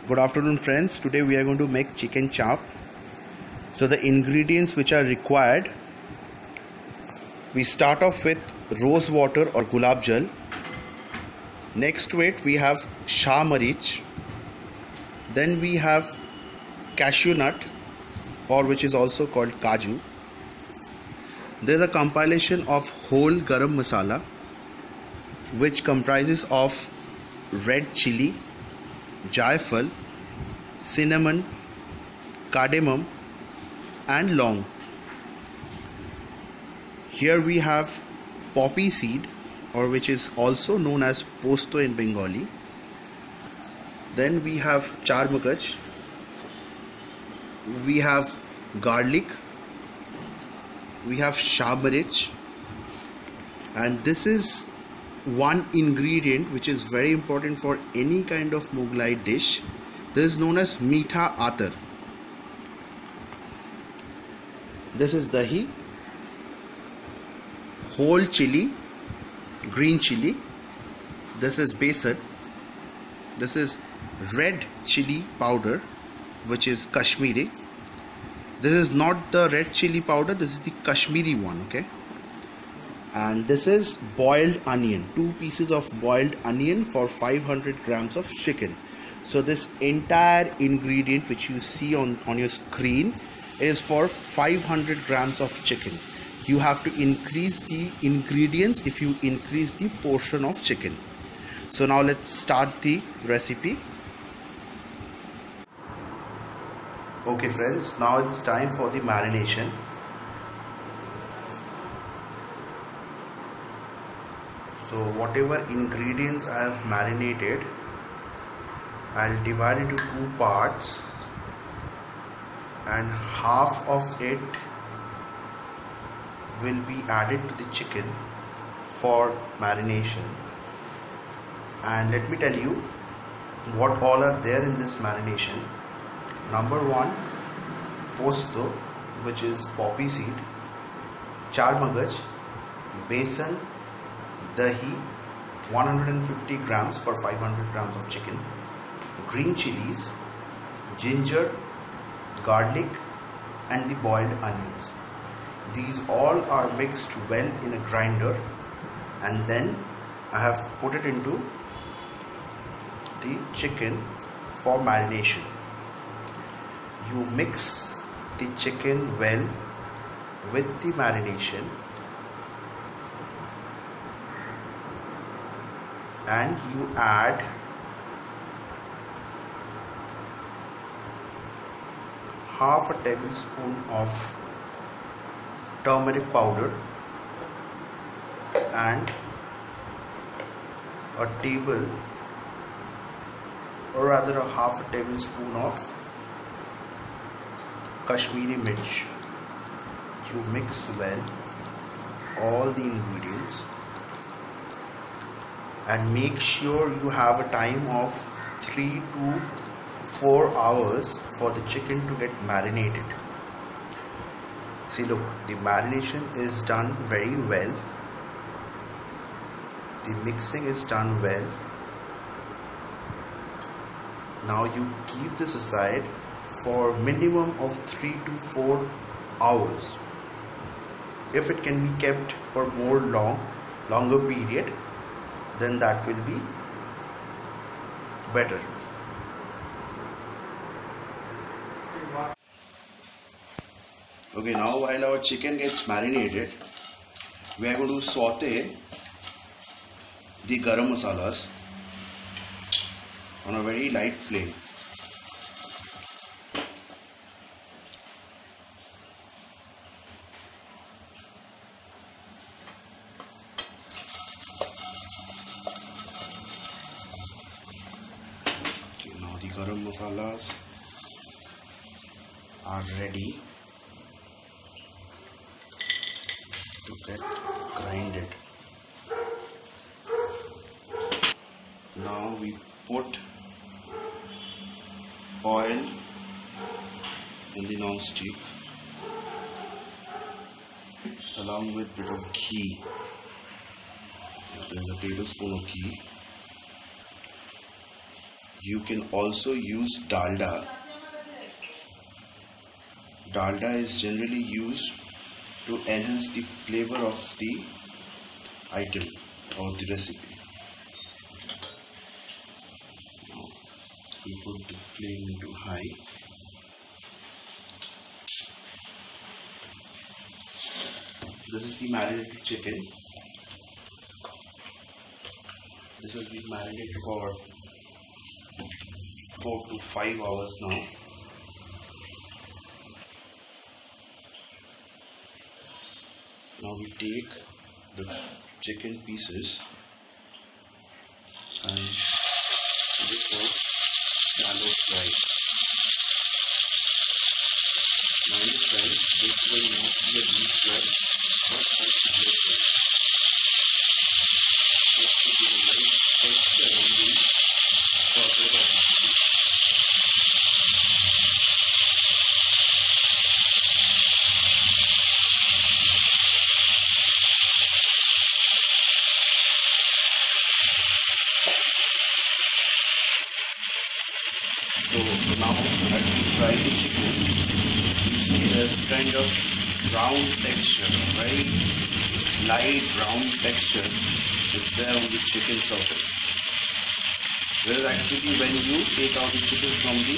Good afternoon friends. Today we are going to make chicken chop. So the ingredients which are required, we start off with rose water or gulab jal. Next to it we have shah marich. Then we have cashew nut, or which is also called kaju. There is a compilation of whole garam masala, which comprises of red chili, jaifal, cinnamon, cardamom and long. Here we have poppy seed, or which is also known as posto in Bengali. Then we have char magaj, we have garlic, we have shah marich, and this is one ingredient which is very important for any kind of Mughlai dish. This is known as meetha atar. This is dahi, whole chili, green chili. This is besan. This is red chili powder, which is Kashmiri. This is not the red chili powder, this is the Kashmiri one, okay? And this is boiled onion, 2 pieces of boiled onion for 500 grams of chicken. So this entire ingredient which you see on your screen is for 500 grams of chicken. You have to increase the ingredients if you increase the portion of chicken. So now let's start the recipe. Okay friends, now it's time for the marination. So whatever ingredients I have marinated, I'll divide into 2 parts, and half of it will be added to the chicken for marination. And let me tell you what all are there in this marination. Number 1, posto, which is poppy seed, char magaj, besan, dahi, 150 grams for 500 grams of chicken, green chilies, ginger, garlic and the boiled onions. These all are mixed well in a grinder, and then I have put it into the chicken for marination. You mix the chicken well with the marination, and you add half a tablespoon of turmeric powder and a table, or rather a half a tablespoon of Kashmiri mirch. You mix well all the ingredients and make sure you have a time of 3 to 4 hours for the chicken to get marinated. See, look, the marination is done very well. The mixing is done well. Now you keep this aside for minimum of 3 to 4 hours. If it can be kept for longer period, then that will be better. Okay, now while our chicken gets marinated, we are going to saute the garam masalas on a very light flame. Okay, now the garam masalas are ready to get grinded. Now we put oil in the non-stick along with bit of ghee. There is a tablespoon of ghee. You can also use dalda. Dalda is generally used to enhance the flavor of the item or the recipe. Now we put the flame into high. This is the marinated chicken. This has been marinated for 4 to 5 hours now. Now we take the chicken pieces and put it for shallow fry. Now in fry, this will not be a deep fry, but for shallow fry. Just to give a nice texture on the sauteed of the chicken. So now as we fry the chicken, you see there's kind of brown texture, very light brown texture is there on the chicken surface. Whereas actually when you take out the chicken from the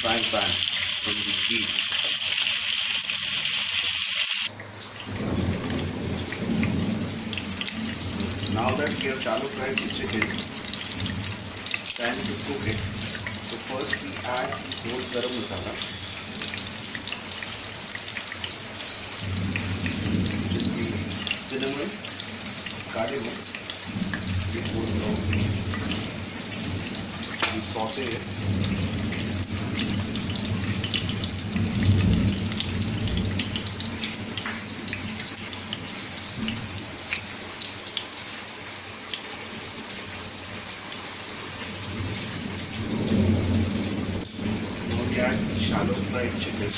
frying pan, from the heat, now that we have shallow fried the chicken, it's time to cook it. So first we add whole garam masala. This is the cinnamon, cardamom. We put it down. We saute it. Shallow fried chicken.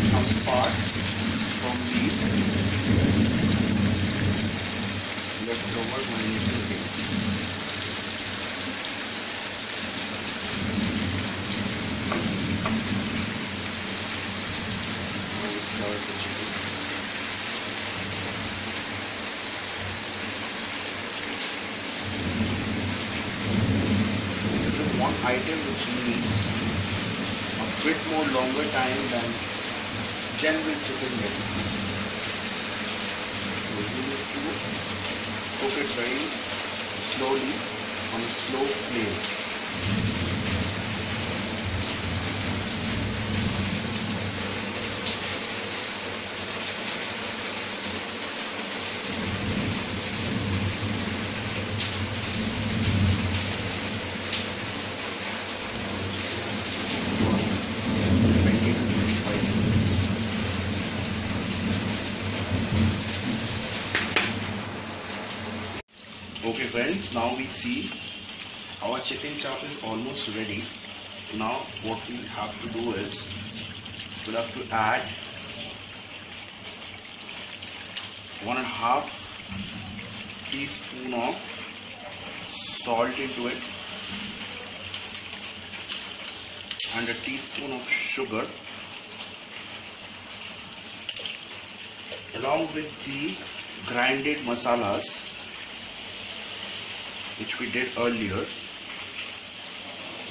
Some part from the leftover marination cake. Now we start the chicken. This is one item which needs a bit more longer time than general chicken recipe. So you need to cook it very slowly on a slow flame. Okay friends, now we see our chicken chop is almost ready. Now what we have to do is we'll have to add 1.5 teaspoon of salt into it and a teaspoon of sugar along with the grinded masalas which we did earlier,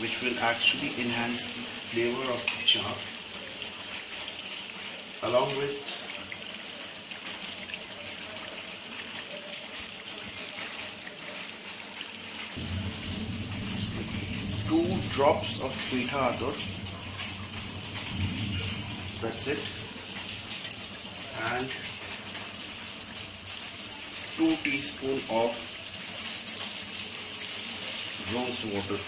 which will actually enhance the flavor of the chop, along with two drops of meetha atar, that's it, and 2 teaspoons of rose water.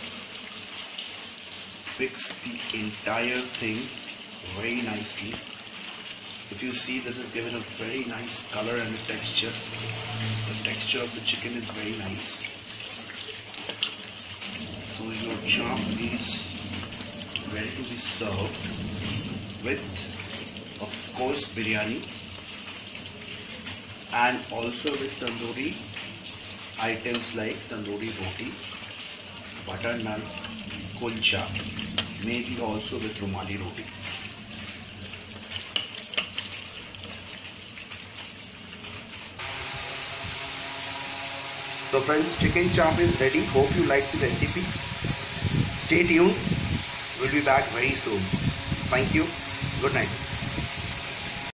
mix the entire thing very nicely. If you see, this is given a very nice color and texture. The texture of the chicken is very nice. So your chaap is ready to be served with, of course, biryani, and also with tandoori items like tandoori roti, butter naan, kulcha, maybe also with rumali roti. So friends, chicken chaap is ready. Hope you like the recipe. Stay tuned. We'll be back very soon. Thank you. Good night.